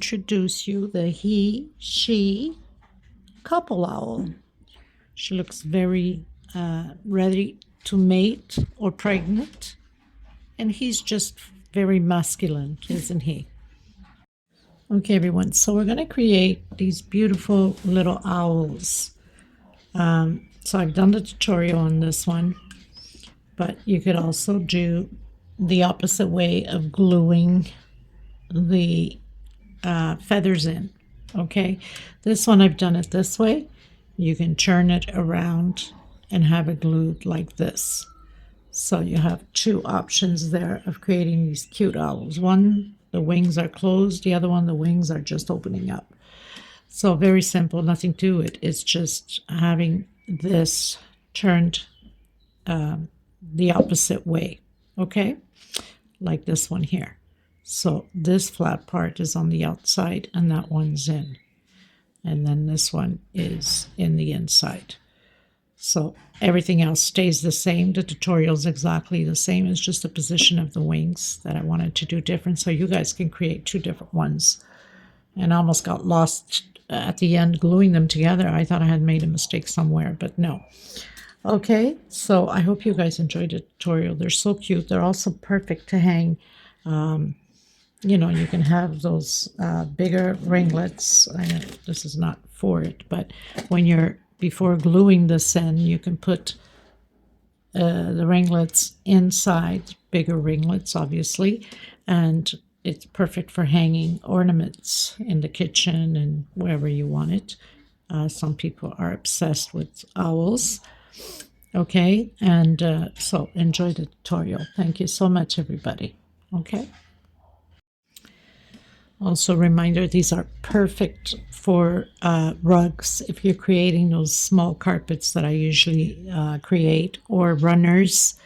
introduce you the he, she couple owl. She looks very ready to mate or pregnant, and he's just very masculine, isn't he? Okay, everyone, so we're going to create these beautiful little owls. So I've done the tutorial on this one, but you could also do the opposite way of gluing the feathers in. Okay, this one I've done it this way. You can turn it around and have it glued like this. So you have two options there of creating these cute owls. One, the wings are closed. The other one, the wings are just opening up. So very simple, nothing to it. It's just having this turned the opposite way, okay? Like this one here. So this flat part is on the outside and that one's in. And then this one is in the inside. So everything else stays the same. The tutorial is exactly the same. It's just the position of the wings that I wanted to do different so you guys can create two different ones. And I almost got lost at the end gluing them together. I thought I had made a mistake somewhere, but no. Okay, so I hope you guys enjoyed the tutorial. They're so cute. They're also perfect to hang. You know, you can have those bigger ringlets. I know this is not for it, but when you're before gluing this in, you can put the ringlets inside, bigger ringlets, obviously, and it's perfect for hanging ornaments in the kitchen and wherever you want it. Some people are obsessed with owls. Okay, and so enjoy the tutorial. Thank you so much, everybody. Okay. Also, reminder, these are perfect for rugs if you're creating those small carpets that I usually create, or runners,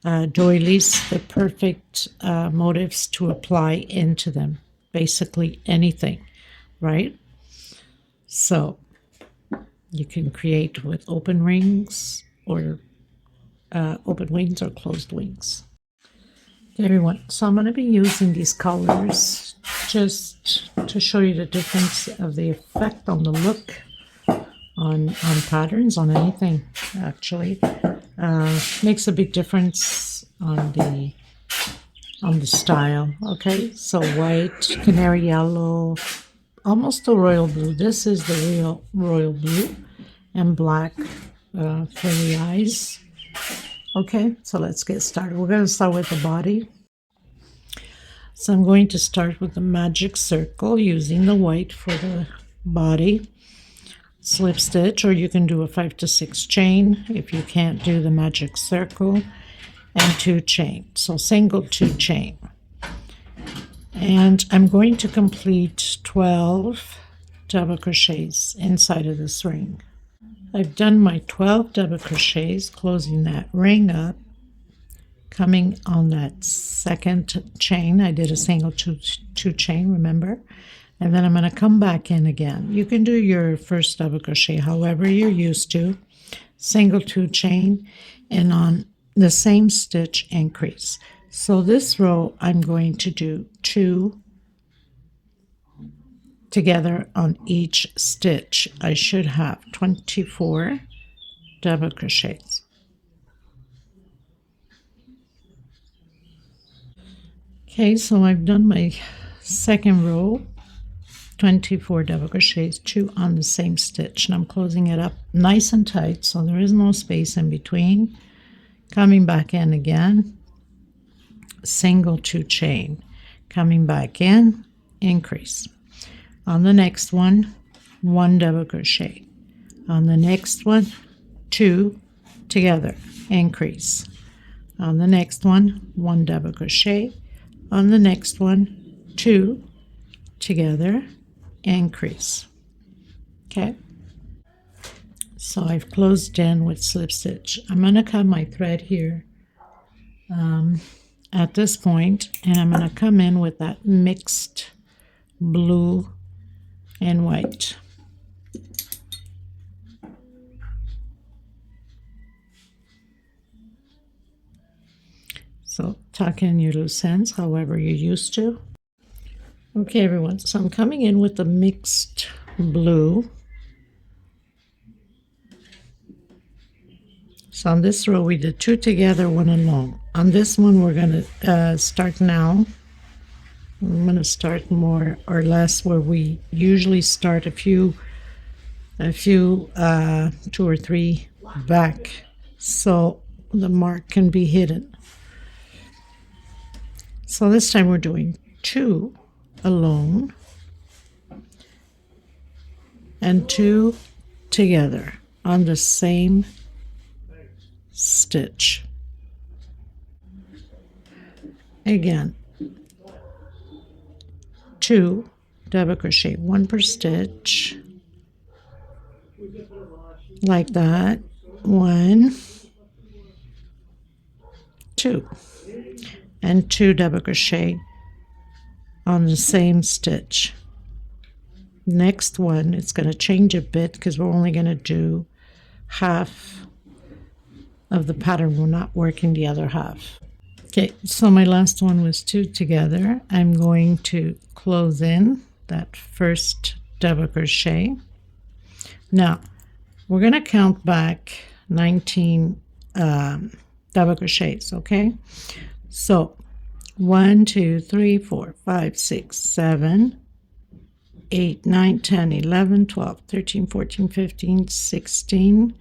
doilies. The perfect motifs to apply into them. Basically anything, right? So you can create with open rings or open wings or closed wings. Okay, everyone, so I'm going to be using these colors just to show you the difference of the effect on the look on patterns, on anything actually. Makes a big difference on the style. Okay, so white, canary yellow, almost a royal blue. This is the real royal blue, and black for the eyes. Okay, so let's get started. We're going to start with the body. So I'm going to start with the magic circle using the white for the body. Slip stitch, or you can do a 5 to 6 chain if you can't do the magic circle, and 2 chain. So single 2 chain. And I'm going to complete 12 double crochets inside of this ring. I've done my 12 double crochets, closing that ring up, coming on that second chain. I did a single two chain, remember? And then I'm going to come back in again. You can do your first double crochet however you're used to. Single 2 chain, and on the same stitch increase. So this row I'm going to do 2 together on each stitch. I should have 24 double crochets. Okay, so I've done my second row, 24 double crochets, 2 on the same stitch, and I'm closing it up nice and tight so there is no space in between. Coming back in again, single 2 chain, coming back in, increase. On the next one, 1 double crochet. On the next one, 2 together, increase. On the next one, 1 double crochet. On the next one, 2 together, increase. Okay, so I've closed in with slip stitch. I'm going to cut my thread here at this point, and I'm going to come in with that mixed blue and white. So tuck in your loose ends however you're used to. Okay, everyone, so I'm coming in with the mixed blue. So on this row, we did 2 together, 1 alone. On this one, we're going to start now. I'm going to start more or less where we usually start a few 2 or 3 back, so the mark can be hidden. So this time we're doing 2 alone and 2 together on the same stitch. Again, 2 double crochet, 1 per stitch, like that. 1, 2, and 2 double crochet on the same stitch. Next one, it's going to change a bit because we're only going to do half of the pattern. We're not working the other half. Okay, so my last one was 2 together. I'm going to close in that first double crochet. Now we're going to count back 19 double crochets, okay? So 1, 2, 3, 4, 5, 6, 7, 8, 9, 10, 11, 12, 13, 14, 15, 16,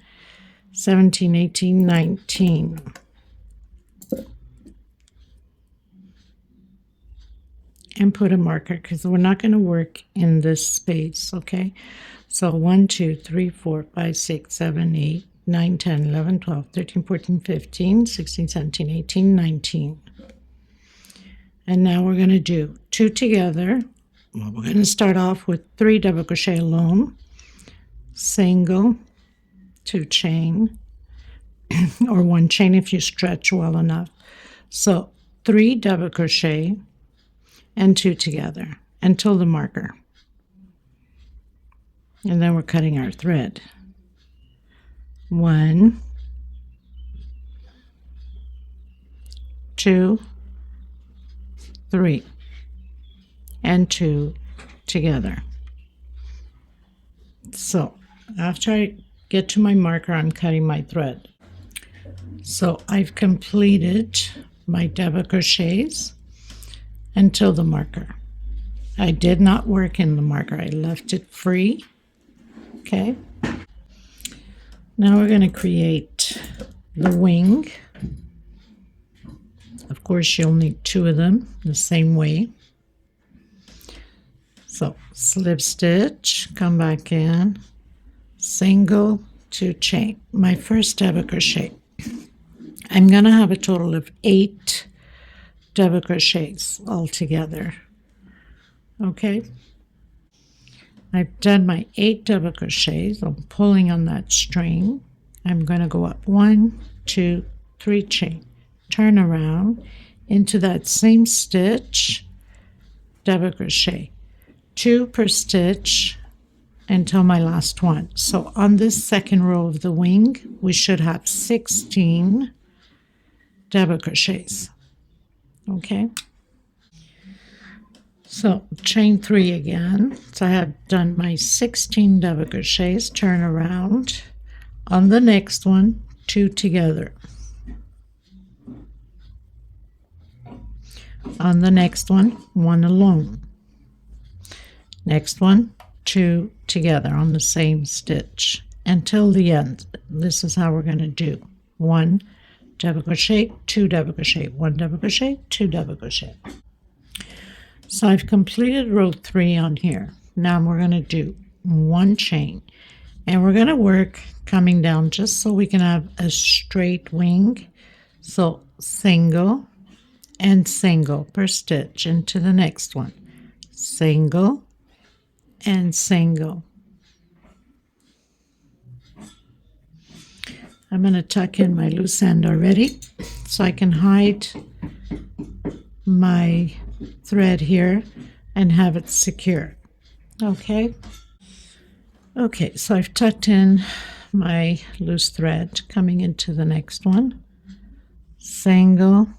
17, 18, 19. And put a marker because we're not going to work in this space, okay? So 1, 2, 3, 4, 5, 6, 7, 8, 9, 10, 11, 12, 13, 14, 15, 16, 17, 18, 19. And now we're going to do 2 together. Well, we're going to start off with 3 double crochet alone, single, 2 chain, or 1 chain if you stretch well enough. So 3 double crochet and 2 together until the marker. And then we're cutting our thread. 1, 2, 3, and 2 together. So after I get to my marker, I'm cutting my thread. So I've completed my double crochets until the marker. I did not work in the marker. I left it free. Okay. Now we're going to create the wing. Of course, you'll need 2 of them the same way. So slip stitch, come back in, single, 2 chain. My first double crochet. I'm going to have a total of 8 double crochets all together. Okay. I've done my 8 double crochets. I'm pulling on that string. I'm going to go up 1, 2, 3 chain, turn around into that same stitch, double crochet, 2 per stitch until my last one. So on this second row of the wing, we should have 16 double crochets. Okay. So chain 3 again. So I have done my 16 double crochets, turn around. On the next one, 2 together. On the next one, 1 alone. Next one, 2 together on the same stitch until the end. This is how we're going to do. 1 double crochet, 2 double crochet, 1 double crochet, 2 double crochet. So I've completed row 3 on here. Now we're going to do 1 chain, and we're going to work coming down just so we can have a straight wing. So single and single per stitch into the next one, single and single. I'm going to tuck in my loose end already so I can hide my thread here and have it secure. Okay. Okay, so I've tucked in my loose thread coming into the next one, single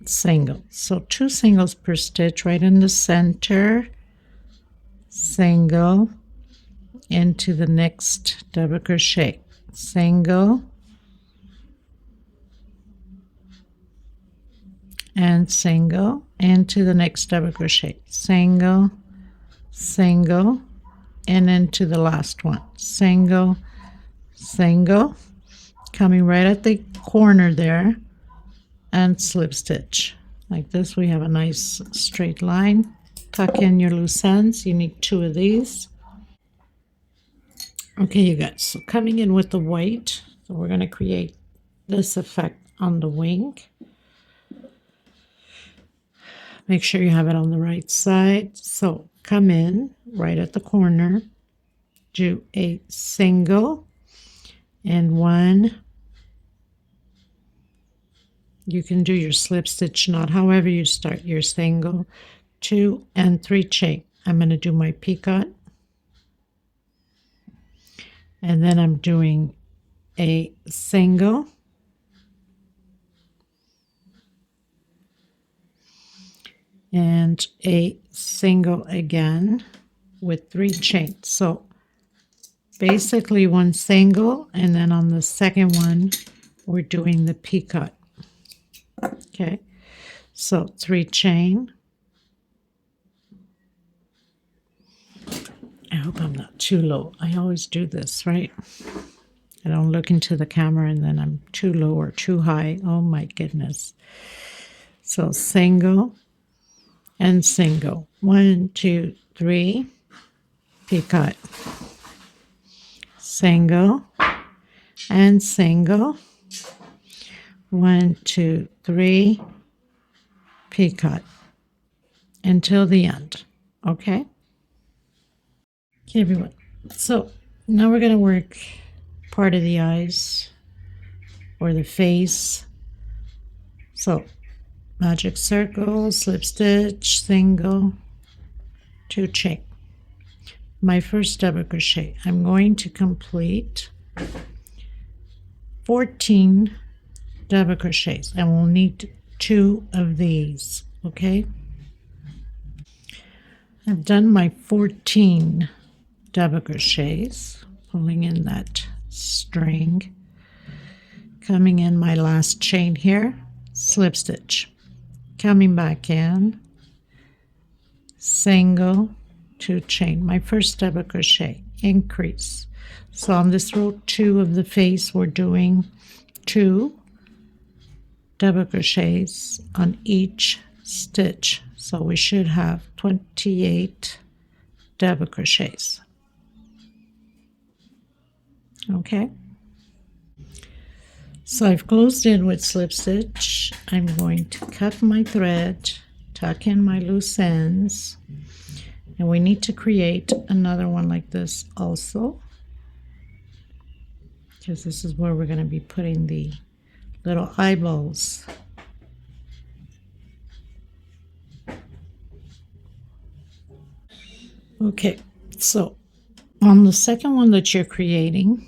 single. So 2 singles per stitch right in the center, single, into the next double crochet, single, and single, into the next double crochet, single, single, and into the last one, single, single, coming right at the corner there, and slip stitch. Like this, we have a nice straight line. Tuck in your loose ends. You need 2 of these. Okay, you guys, so coming in with the white, so we're going to create this effect on the wing. Make sure you have it on the right side. So come in right at the corner, do a single and 1. You can do your slip stitch knot however you start your single, 2 and 3 chain. I'm going to do my picot, and then I'm doing a single, and a single again with 3 chains. So basically 1 single, and then on the second one we're doing the picot. Okay, so 3 chain. I hope I'm not too low. I always do this, right? I don't look into the camera and then I'm too low or too high. Oh my goodness. So single and single. 1, 2, 3, picot. Single and single. 1, 2, 3, picot until the end. Okay? Okay, everyone. So now we're going to work part of the eyes or the face. So magic circle, slip stitch, single, 2 chain. My first double crochet, I'm going to complete 14 double crochets, and we'll need 2 of these. Okay, I've done my 14 double crochets, pulling in that string, coming in my last chain here, slip stitch, coming back in, single, 2 chain, my first double crochet, increase. So on this row 2 of the face, we're doing 2 double crochets on each stitch, so we should have 28 double crochets. Okay, so I've closed in with slip stitch. I'm going to cut my thread, tuck in my loose ends, and we need to create another one like this also, because this is where we're going to be putting the little eyeballs. Okay, so on the second one that you're creating,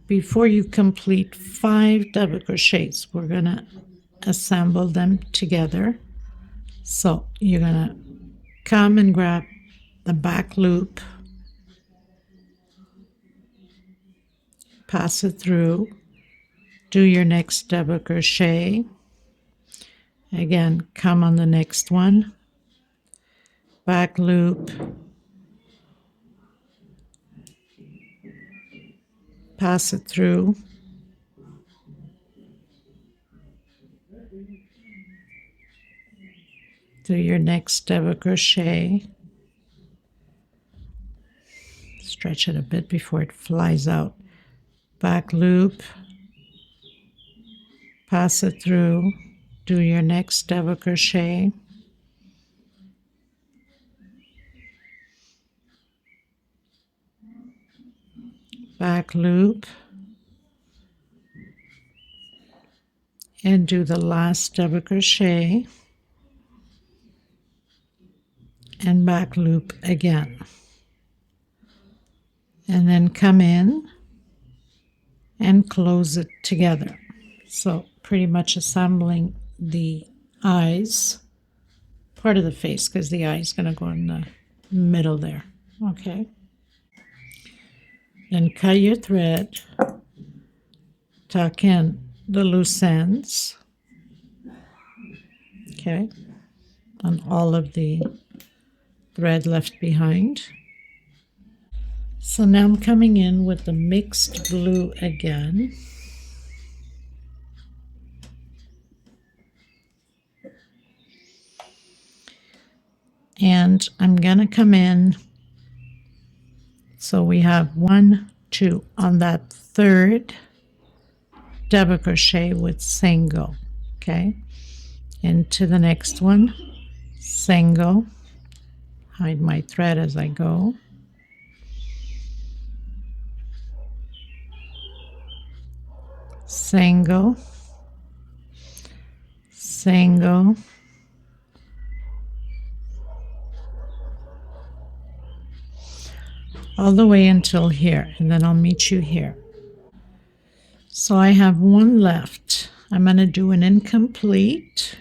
before you complete 5 double crochets, we're gonna assemble them together. So you're gonna come and grab the back loop, pass it through, do your next double crochet, again come on the next one, back loop, pass it through, do your next double crochet, stretch it a bit before it flies out, back loop, pass it through, do your next double crochet, back loop, and do the last double crochet and back loop again, and then come in and close it together. So pretty much assembling the eyes, part of the face, because the eye is going to go in the middle there. Okay. Then cut your thread, tuck in the loose ends, okay, on all of the thread left behind. So now I'm coming in with the mixed blue again. And I'm going to come in, so we have 1, 2 on that third double crochet with single, okay, into the next one, single, hide my thread as I go, single, single, all the way until here, and then I'll meet you here. So I have one left. I'm going to do an incomplete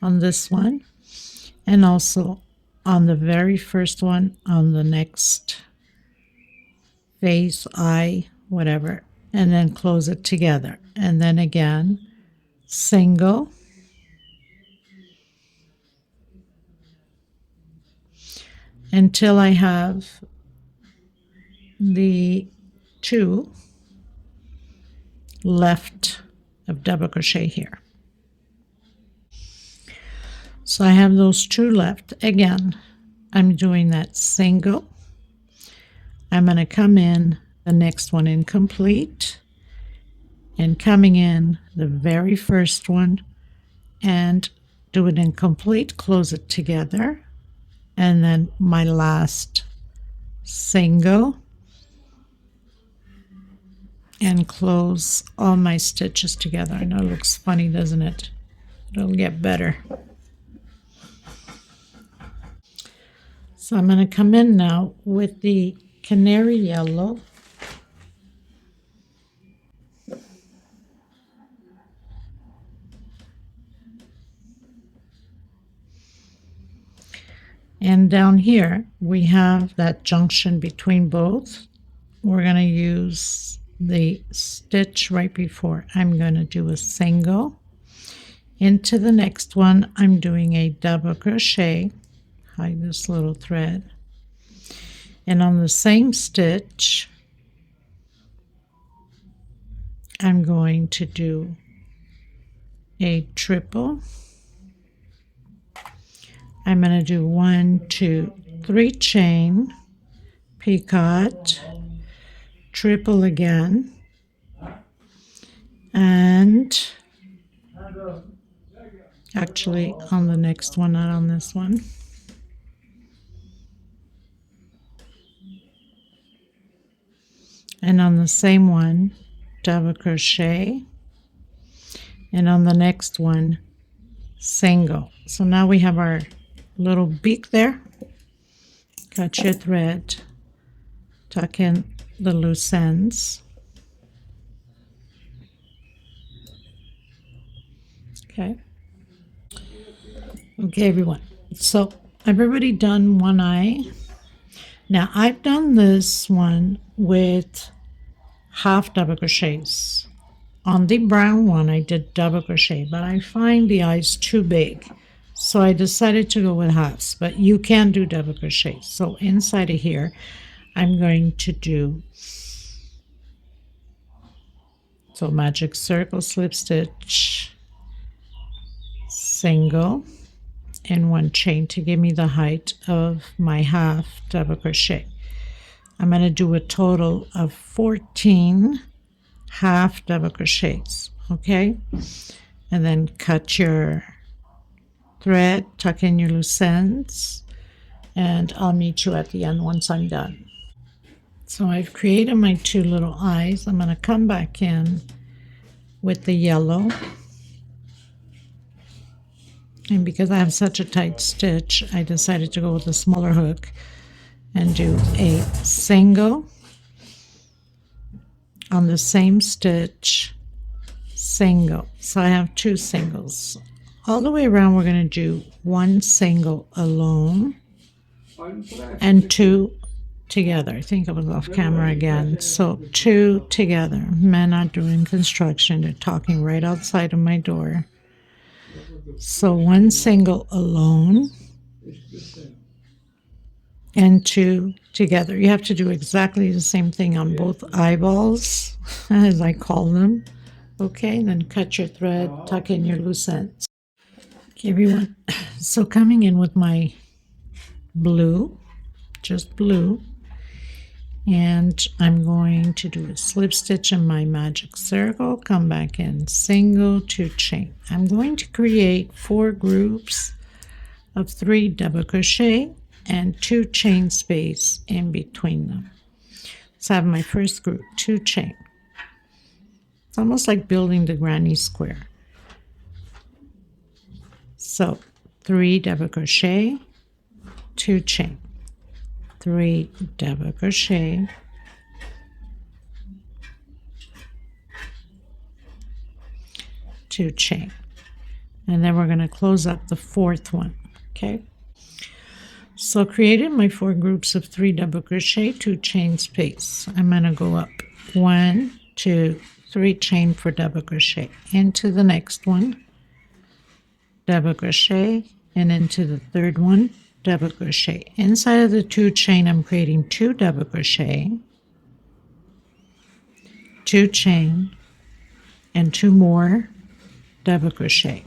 on this one, and also on the very first one on the next face, eye, whatever, and then close it together. And then again, single, until I have the 2 left of double crochet here. So I have those 2 left. Again, I'm doing that single. I'm going to come in the next one incomplete, and coming in the very first one and do it incomplete, close it together, and then my last single, and close all my stitches together. I know it looks funny, doesn't it? It'll get better. So I'm going to come in now with the canary yellow, and down here we have that junction between both. We're going to use the stitch right before. I'm going to do a single. Into the next one, I'm doing a double crochet, hide this little thread, and on the same stitch, I'm going to do a triple. I'm going to do 1, 2, 3 chain, picot, triple again, and actually on the next one, not on this one. And on the same one, double crochet, and on the next one, single. So now we have our little beak there. Cut your thread, tuck in the loose ends. Okay. Okay, everyone. So I've already done one eye. Now I've done this one with half double crochets. On the brown one, I did double crochet, but I find the eyes too big. So I decided to go with halves, but you can do double crochet. So inside of here, I'm going to do, so magic circle, slip stitch, single, and 1 chain to give me the height of my half double crochet. I'm going to do a total of 14 half double crochets, okay? And then cut your thread, tuck in your loose ends, and I'll meet you at the end once I'm done. So I've created my 2 little eyes. I'm going to come back in with the yellow, and because I have such a tight stitch, I decided to go with a smaller hook and do a single on the same stitch, single. So I have 2 singles all the way around we're going to do one single alone and two together. I think I was off camera again. So two together. Men are doing construction. They're talking right outside of my door. So one single alone and two together. You have to do exactly the same thing on both eyeballs, as I call them. Okay, then cut your thread, tuck in your loose ends. Okay, everyone. So coming in with my blue, just blue, and I'm going to do a slip stitch in my magic circle, come back in, single, two chain. I'm going to create 4 groups of 3 double crochet and 2 chain space in between them. So I have my first group, 2 chain. It's almost like building the granny square. So 3 double crochet, 2 chain, 3 double crochet, 2 chain, and then we're going to close up the 4th one. Okay, so created my 4 groups of 3 double crochet, 2 chain space. I'm going to go up 1, 2, 3 chain for double crochet into the next one, double crochet, and into the 3rd one, double crochet. Inside of the 2 chain, I'm creating 2 double crochet, 2 chain, and 2 more double crochet,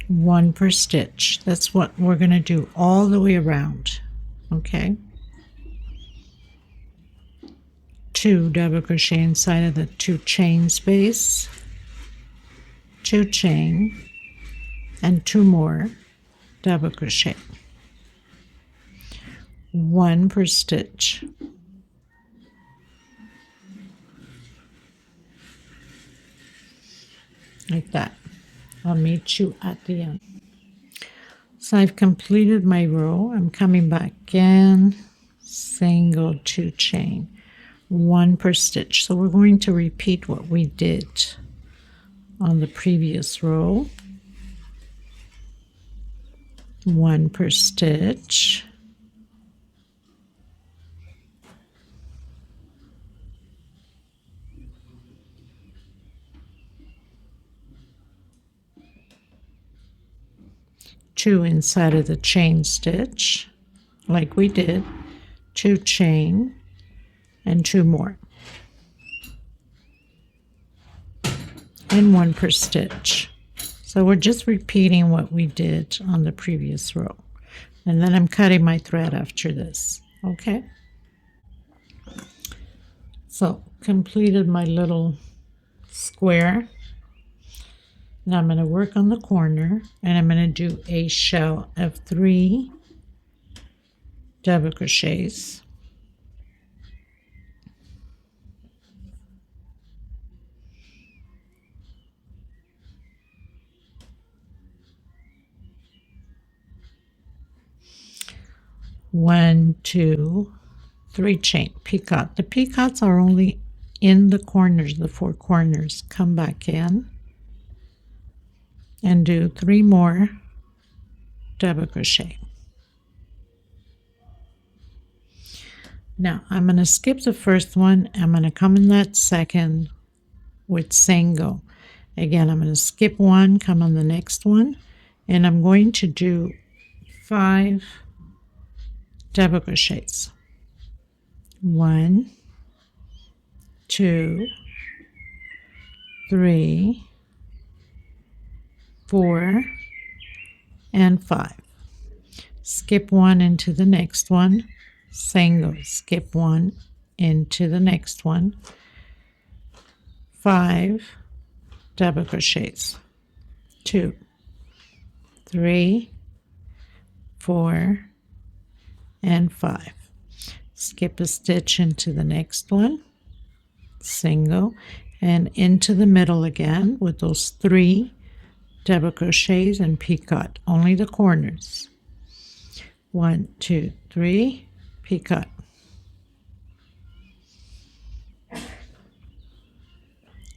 1 per stitch. That's what we're going to do all the way around. Okay, 2 double crochet inside of the 2 chain space, 2 chain, and 2 more double crochet, 1 per stitch. Like that. I'll meet you at the end. So I've completed my row. I'm coming back in, single, 2 chain, 1 per stitch. So we're going to repeat what we did on the previous row. 1 per stitch, two inside of the chain stitch like we did, 2 chain, and 2 more, and 1 per stitch. So we're just repeating what we did on the previous row. And then I'm cutting my thread after this. Okay? So completed my little square. Now I'm going to work on the corner, and I'm going to do a shell of 3 double crochets. One, 2, 3 chain, picot. The picots are only in the corners, the 4 corners. Come back in and do 3 more double crochet. Now I'm going to skip the first one. I'm going to come in that second with single. Again, I'm going to skip one, come on the next one, and I'm going to do 5 double crochets. 1, 2, 3, 4, and 5. Skip one into the next one, single, skip one into the next one, 5 double crochets, 2, 3, 4, and 5. Skip a stitch into the next one, single, and into the middle again with those 3 double crochets and picot, only the corners. 1, 2, 3, picot.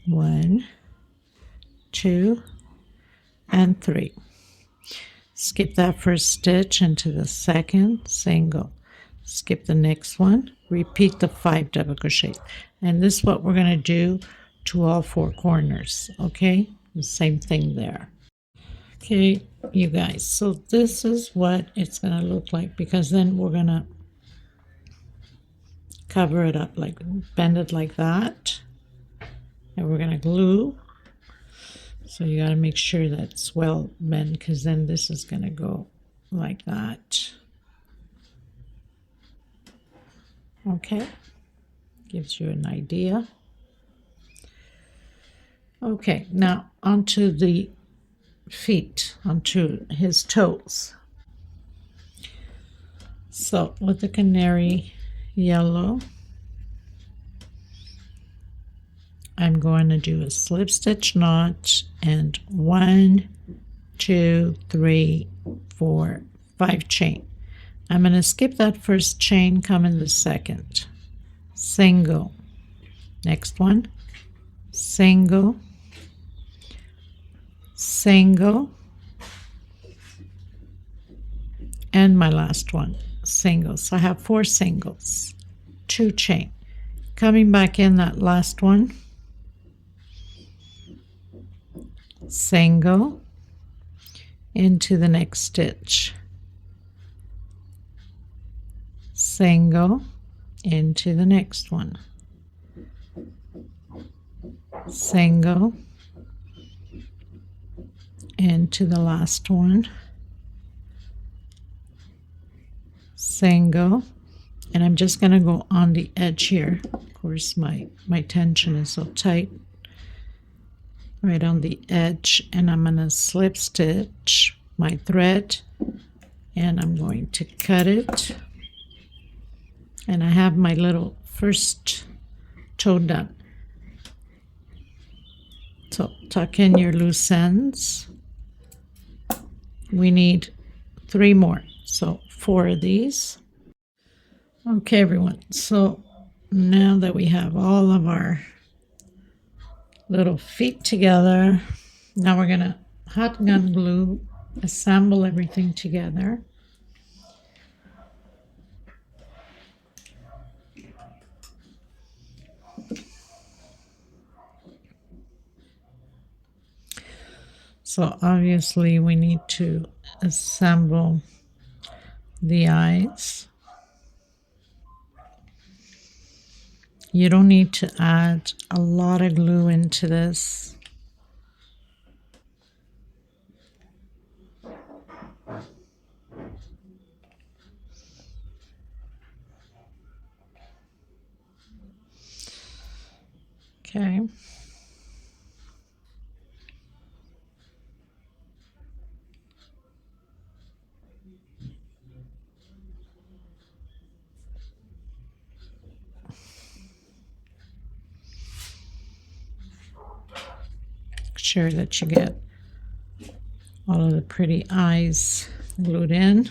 1, 2, and 3. Skip that first stitch into the second single, skip the next one, repeat the 5 double crochets, and this is what we're going to do to all 4 corners. Okay, the same thing there. Okay, you guys, so this is what it's going to look like, because then we're going to cover it up, like bend it like that, and we're going to glue. So you got to make sure that's well bent, because then this is going to go like that. Okay, gives you an idea. Okay, now onto the feet, onto his toes. So with the canary yellow, I'm going to do a slip stitch knot and 1, 2, 3, 4, 5 chain. I'm going to skip that first chain, come in the second, single, next one, single, single, and my last one, single. So I have 4 singles, 2 chain, coming back in that last one, single, into the next stitch, single, into the next one, single, into the last one, single, and I'm just going to go on the edge here. Of course, my tension is so tight, right on the edge, and I'm going to slip stitch my thread, and I'm going to cut it, and I have my little first toe done. So tuck in your loose ends. We need 3 more, so 4 of these. Okay, everyone, so now that we have all of our little feet together, now we're going to hot gun glue, assemble everything together. So obviously we need to assemble the eyes. You don't need to add a lot of glue into this. Okay. Sure that you get all of the pretty eyes glued in.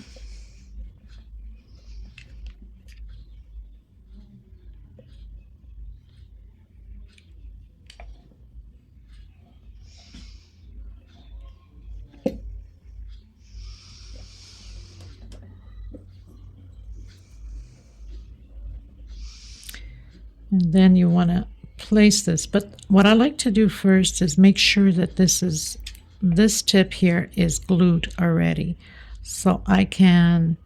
And then you want to place this, but what I like to do first is make sure that this tip here is glued already, so I can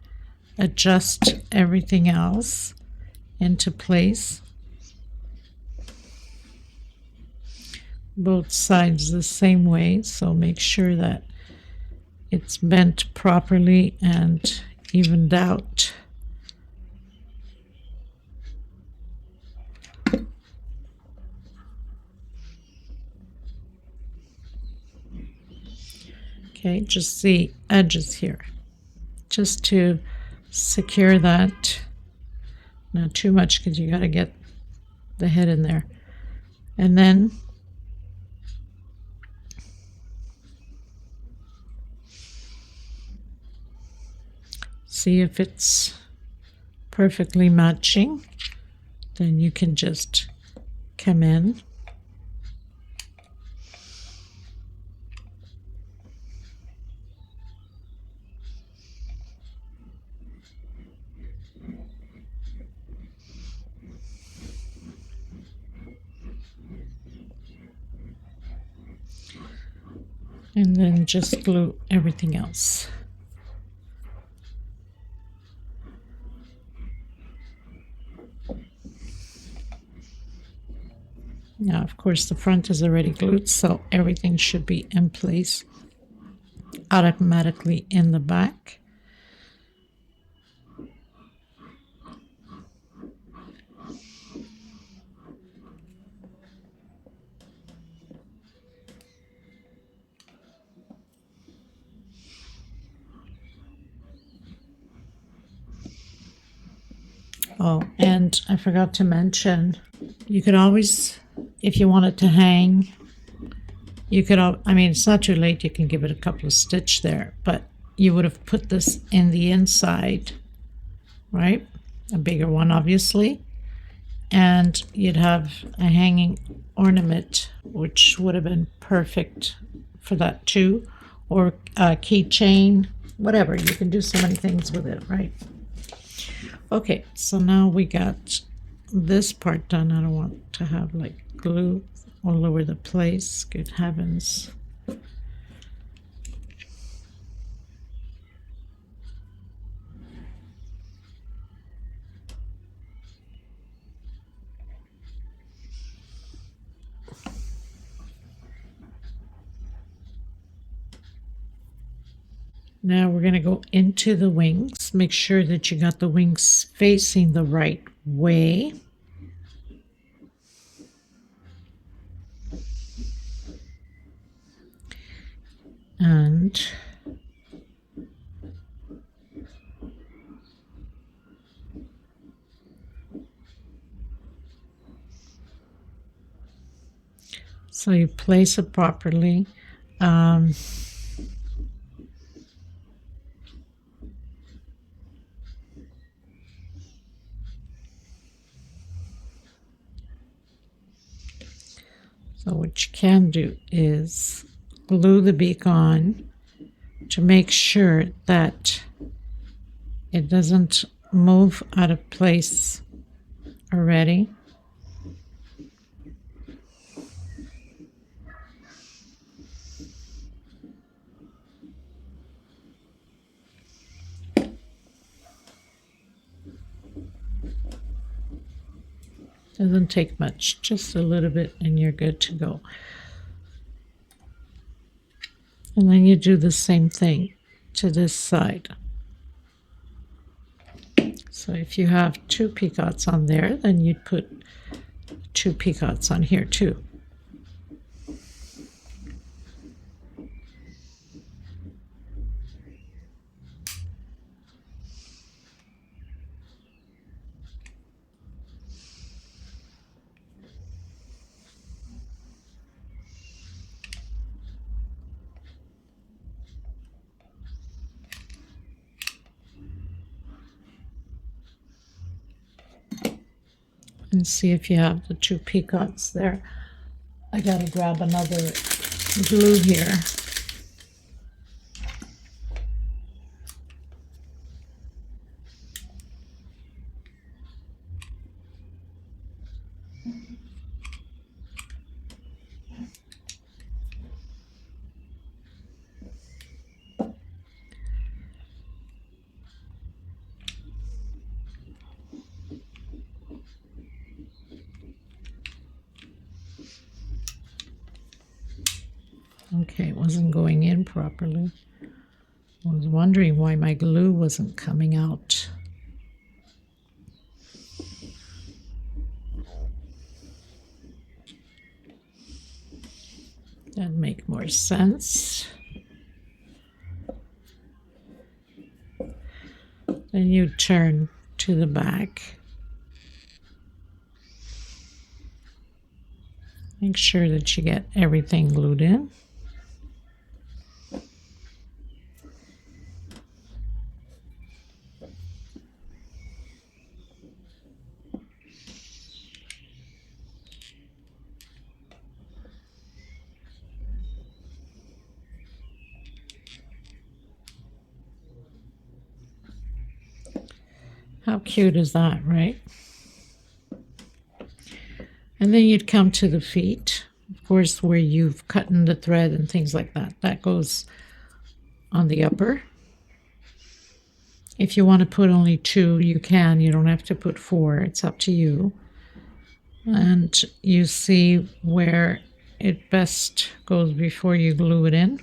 adjust everything else into place, both sides the same way. So make sure that it's bent properly and evened out. Okay, just the edges here, just to secure that. Not too much, because you got to get the head in there. And then see if it's perfectly matching. Then you can just come in And then just glue everything else. Now, of course, the front is already glued, so everything should be in place automatically in the back. Oh, and I forgot to mention, you could always, if you want it to hang, you could, I mean, it's not too late, you can give it a couple of stitch there, but you would have put this in the inside, right? A bigger one, obviously. And you'd have a hanging ornament, which would have been perfect for that too. Or a keychain, whatever. You can do so many things with it, right? Okay, so now we got this part done. I don't want to have like glue all over the place. Good heavens. Now we're going to go into the wings. Make sure that you got the wings facing the right way. And so you place it properly. So what you can do is glue the beak on to make sure that it doesn't move out of place already. Doesn't take much, just a little bit and you're good to go. And then you do the same thing to this side. So if you have 2 picots on there, then you'd put 2 picots on here too. And see if you have the 2 picots there. I gotta grab another glue here. Okay, it wasn't going in properly. I was wondering why my glue wasn't coming out. That'd make more sense. Then you turn to the back. Make sure that you get everything glued in. How cute is that, right? And then you'd come to the feet. Of course, where you've cut in the thread and things like that. That goes on the upper. If you want to put only 2, you can. You don't have to put 4. It's up to you. And you see where it best goes before you glue it in.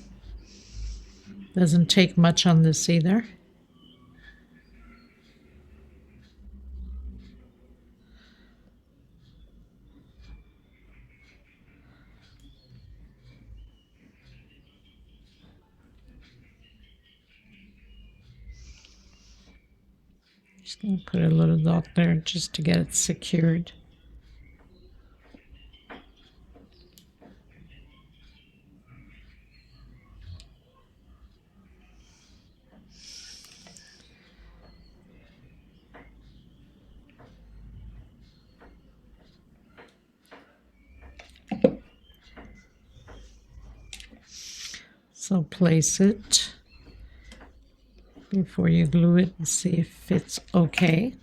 Doesn't take much on this either. Just going to put a little dot there just to get it secured. So place it before you glue it and see if it's okay.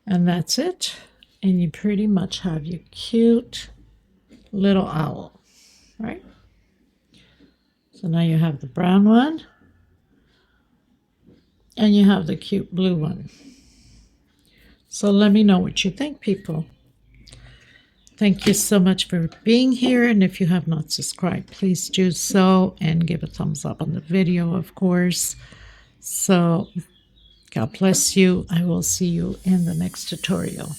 And that's it. And you pretty much have your cute little owl, right? So now you have the brown one and you have the cute blue one. So let me know what you think, people. Thank you so much for being here. And if you have not subscribed, please do so and give a thumbs up on the video, of course. So God bless you. I will see you in the next tutorial.